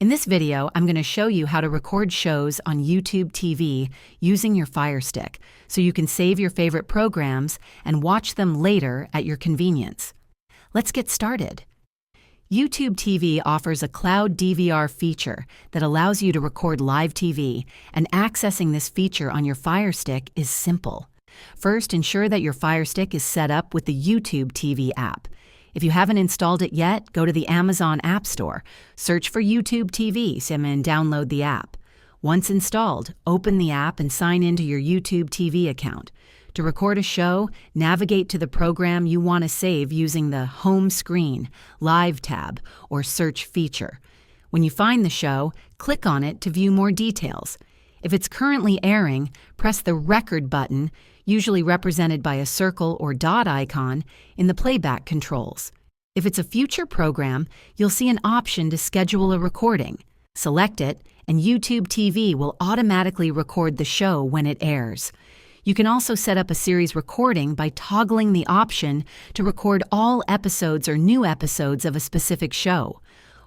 In this video, I'm going to show you how to record shows on YouTube TV using your Firestick, so you can save your favorite programs and watch them later at your convenience. Let's get started. YouTube TV offers a cloud DVR feature that allows you to record live TV, and accessing this feature on your Firestick is simple. First, ensure that your Firestick is set up with the YouTube TV app. If you haven't installed it yet, go to the Amazon App Store, search for YouTube TV, and download the app. Once installed, open the app and sign into your YouTube TV account. To record a show, navigate to the program you want to save using the Home Screen, Live tab, or Search feature. When you find the show, click on it to view more details. If it's currently airing, press the Record button, usually represented by a circle or dot icon, in the playback controls. If it's a future program, you'll see an option to schedule a recording. Select it, and YouTube TV will automatically record the show when it airs. You can also set up a series recording by toggling the option to record all episodes or new episodes of a specific show.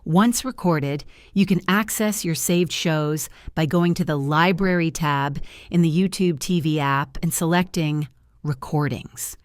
Once recorded, you can access your saved shows by going to the Library tab in the YouTube TV app and selecting Recordings.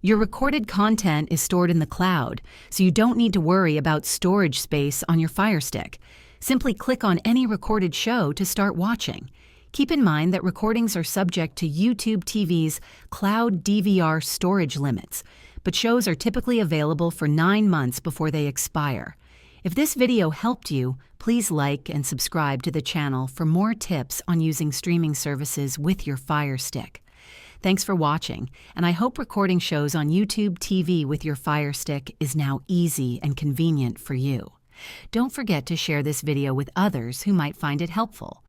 Your recorded content is stored in the cloud, so you don't need to worry about storage space on your Firestick. Simply click on any recorded show to start watching. Keep in mind that recordings are subject to YouTube TV's cloud DVR storage limits, but shows are typically available for 9 months before they expire. If this video helped you, please like and subscribe to the channel for more tips on using streaming services with your Firestick. Thanks for watching, and I hope recording shows on YouTube TV with your Firestick is now easy and convenient for you. Don't forget to share this video with others who might find it helpful.